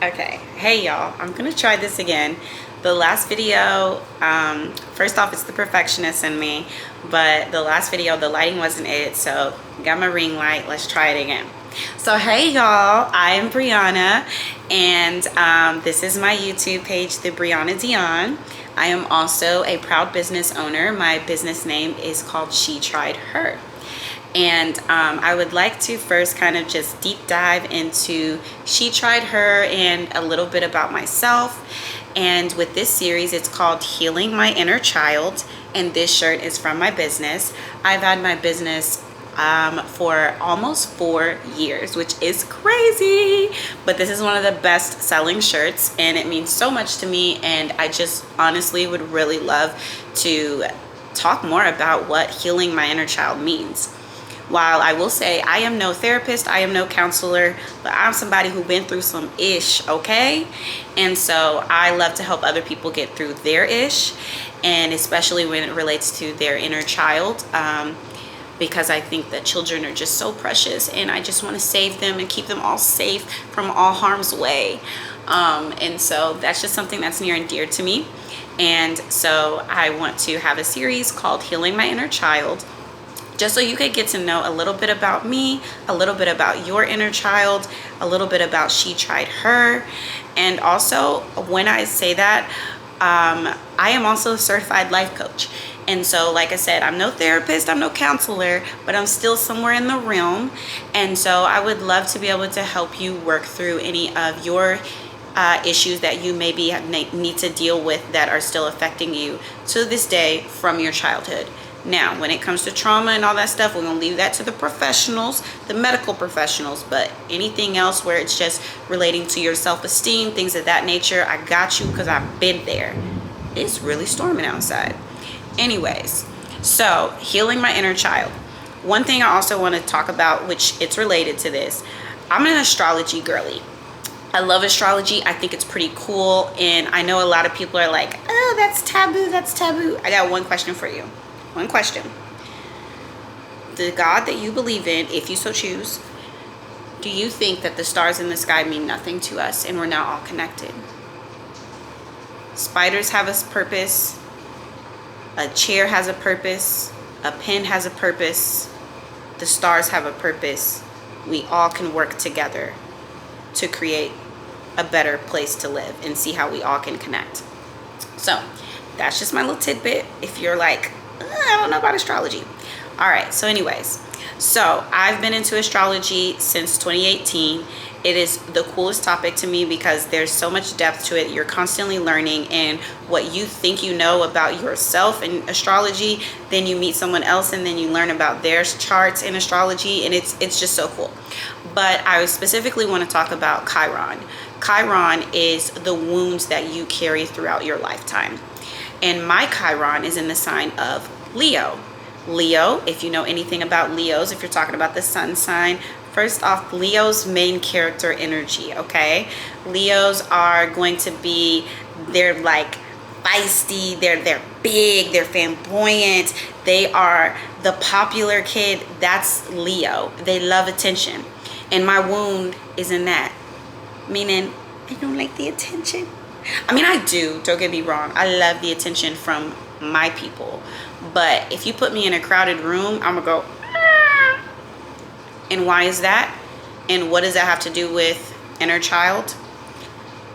Okay, hey y'all, I'm gonna try this again. The last video, first off, it's the perfectionist in me, but the last video, the lighting wasn't it, so got my ring light. Let's try it again. So hey y'all, I am Brianna, and this is my YouTube page, The Brianna Dion. I am also a proud business owner. My business name is called She Tried Her. And I would like to first kind of just deep dive into She Tried Her and a little bit about myself. And with this series, it's called Healing My Inner Child. And this shirt is from my business. I've had my business for almost 4 years, which is crazy. But this is one of the best selling shirts and it means so much to me. And I just honestly would really love to talk more about what healing my inner child means. While I will say I am no therapist, I am no counselor, but I'm somebody who been through some ish, okay? And so I love to help other people get through their ish, and especially when it relates to their inner child, because I think that children are just so precious and I just want to save them and keep them all safe from all harm's way. And so that's just something that's near and dear to me. And so I want to have a series called Healing My Inner Child, just so you could get to know a little bit about me, a little bit about your inner child, a little bit about She Tried Her. And also, when I say that, I am also a certified life coach. And so, like I said, I'm no therapist, I'm no counselor, but I'm still somewhere in the realm. And so I would love to be able to help you work through any of your issues that you maybe need to deal with that are still affecting you to this day from your childhood. Now, when it comes to trauma and all that stuff, we're going to leave that to the professionals, the medical professionals. But anything else where it's just relating to your self-esteem, things of that nature, I got you because I've been there. It's really storming outside. Anyways, so healing my inner child. One thing I also want to talk about, which it's related to this, I'm an astrology girly. I love astrology. I think it's pretty cool. And I know a lot of people are like, oh, that's taboo, that's taboo. I got one question for you. One question. The God that you believe in, if you so choose, do you think that the stars in the sky mean nothing to us and we're now all connected? Spiders have a purpose. A chair has a purpose. A pen has a purpose. The stars have a purpose. We all can work together to create a better place to live and see how we all can connect. So that's just my little tidbit. If you're like, I don't know about astrology. All right, so anyways, so I've been into astrology since 2018. It is the coolest topic to me because there's so much depth to it. You're constantly learning, and what you think you know about yourself in astrology, then you meet someone else and then you learn about their charts in astrology, and it's just so cool. But I specifically want to talk about Chiron. Chiron is the wounds that you carry throughout your lifetime. And my Chiron is in the sign of Leo. Leo, if you know anything about Leos, if you're talking about the sun sign, first off, Leo's main character energy, okay? Leos are going to be, they're like feisty, they're big, they're flamboyant, they are the popular kid. That's Leo. They love attention. And my wound is in that, meaning I don't like the attention. I mean, I do, don't get me wrong. I love the attention from my people. But if you put me in a crowded room, I'm gonna go, ah. And why is that? And what does that have to do with inner child?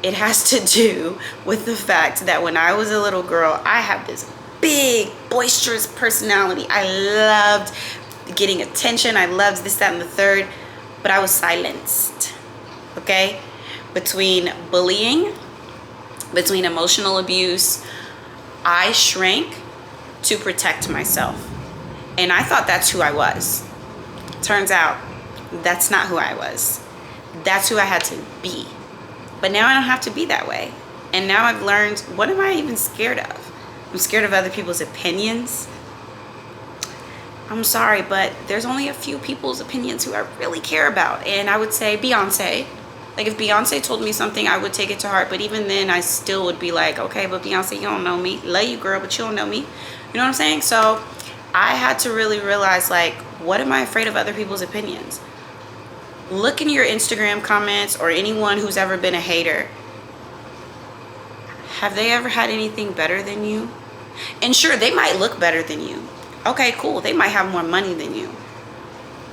It has to do with the fact that when I was a little girl, I had this big, boisterous personality. I loved getting attention. I loved this, that, and the third. But I was silenced, okay? Between bullying, between emotional abuse, I shrank to protect myself. And I thought that's who I was. Turns out that's not who I was. That's who I had to be. But now I don't have to be that way. And now I've learned, what am I even scared of? I'm scared of other people's opinions. I'm sorry, but there's only a few people's opinions who I really care about. And I would say Beyonce. Like, if Beyonce told me something, I would take it to heart. But even then, I still would be like, okay, but Beyonce, you don't know me. Love you, girl, but you don't know me. You know what I'm saying? So I had to really realize, like, what am I afraid of other people's opinions? Look in your Instagram comments, or anyone who's ever been a hater. Have they ever had anything better than you? And sure, they might look better than you. Okay, cool. They might have more money than you.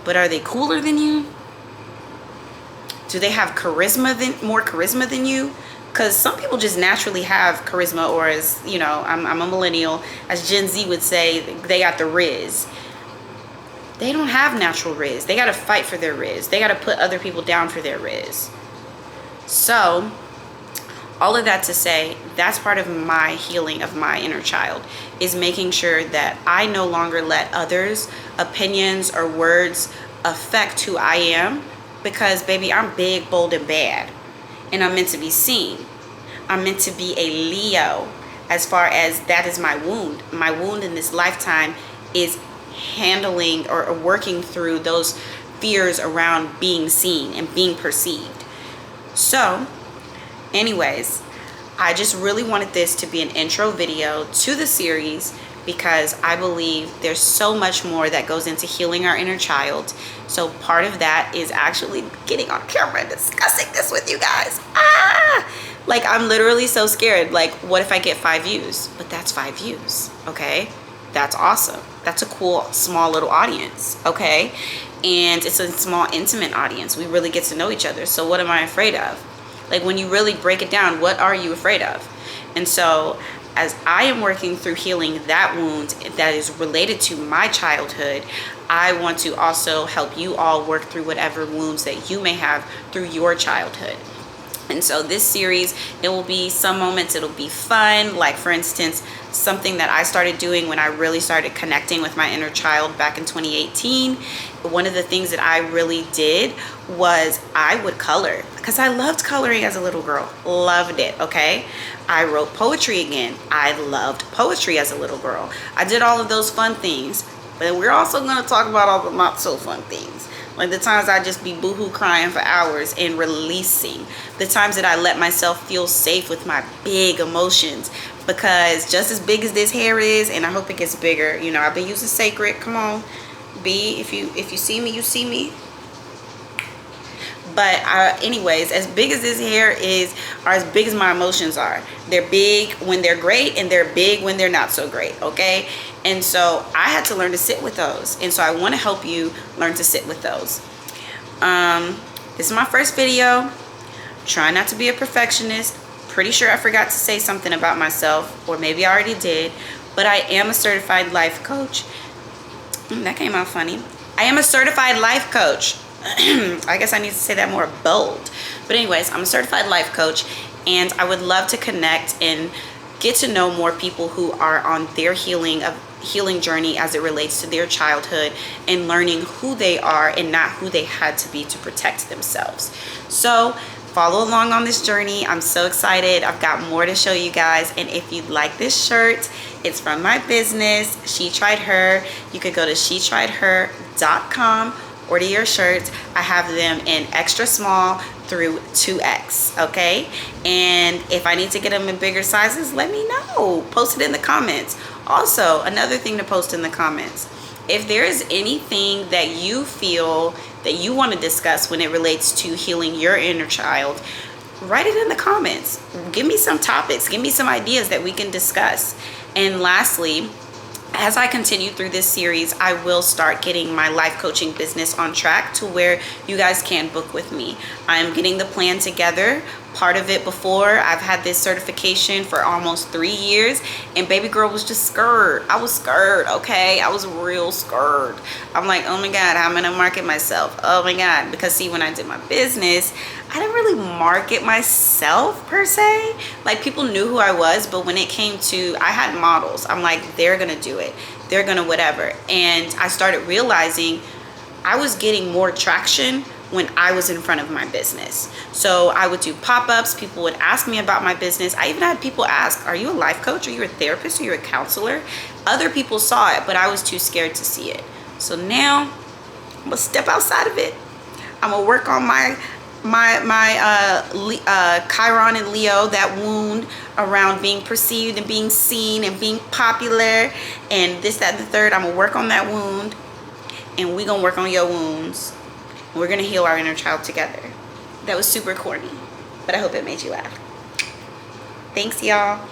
But are they cooler than you? Do they have more charisma than you? Because some people just naturally have charisma, or as, you know, I'm a millennial, as Gen Z would say, they got the riz. They don't have natural riz. They got to fight for their riz. They got to put other people down for their riz. So, all of that to say, that's part of my healing of my inner child, is making sure that I no longer let others' opinions or words affect who I am. Because, baby, I'm big, bold, and bad. And I'm meant to be seen. I'm meant to be a Leo, as far as that is my wound. My wound in this lifetime is handling or working through those fears around being seen and being perceived. So, anyways, I just really wanted this to be an intro video to the series, because I believe there's so much more that goes into healing our inner child. So part of that is actually getting on camera and discussing this with you guys. Like, I'm literally so scared. Like, what if I get 5 views? But that's 5 views, okay? That's awesome. That's a cool, small little audience, okay? And it's a small, intimate audience. We really get to know each other. So what am I afraid of? Like, when you really break it down, what are you afraid of? And so, as I am working through healing that wound that is related to my childhood, I want to also help you all work through whatever wounds that you may have through your childhood. And so this series, it will be some moments, it'll be fun. Like, for instance, something that I started doing when I really started connecting with my inner child back in 2018. One of the things that I really did was I would color, because I loved coloring as a little girl. Loved it, okay? I wrote poetry again. I loved poetry as a little girl. I did all of those fun things. But we're also going to talk about all the not so fun things. Like the times I just be boohoo crying for hours and releasing. The times that I let myself feel safe with my big emotions. Because just as big as this hair is, and I hope it gets bigger. You know, I've been using Sacred. Come on. B, if you see me, you see me. But anyways, as big as this hair is, are as big as my emotions are. They're big when they're great, and they're big when they're not so great, okay? And so I had to learn to sit with those. And so I want to help you learn to sit with those. This is my first video. Try not to be a perfectionist. Pretty sure I forgot to say something about myself, or maybe I already did. But I am a certified life coach. That came out funny. I am a certified life coach. I guess I need to say that more bold. But anyways, I'm a certified life coach, and I would love to connect and get to know more people who are on their healing journey as it relates to their childhood, and learning who they are and not who they had to be to protect themselves. So follow along on this journey. I'm so excited. I've got more to show you guys. And if you'd like this shirt, it's from my business, She Tried Her. You could go to shetriedher.com, order your shirts. I have them in extra small through 2X, okay? And if I need to get them in bigger sizes, let me know. Post it in the comments. Also, another thing to post in the comments, if there is anything that you feel that you want to discuss when it relates to healing your inner child, write it in the comments. Give me some topics. Give me some ideas that we can discuss. And lastly, as I continue through this series, I will start getting my life coaching business on track to where you guys can book with me. I'm getting the plan together. Part of it before, I've had this certification for almost 3 years, and baby girl was just scared. I was scared, okay? I was real scared. I'm like, oh my God, how am I gonna market myself? Oh my God, because see, when I did my business, I didn't really market myself per se. Like, people knew who I was, but when it came to, I had models. I'm like, they're gonna do it. They're gonna whatever. And I started realizing I was getting more traction when I was in front of my business. So I would do pop-ups. People would ask me about my business. I even had people ask, are you a life coach? Are you a therapist? Are you a counselor? Other people saw it, but I was too scared to see it. So now I'm gonna step outside of it. I'm gonna work on my Chiron and Leo, that wound around being perceived and being seen and being popular and this, that, and the third. I'm gonna work on that wound, and we gonna work on your wounds. We're gonna heal our inner child together. That was super corny, but I hope it made you laugh. Thanks, y'all.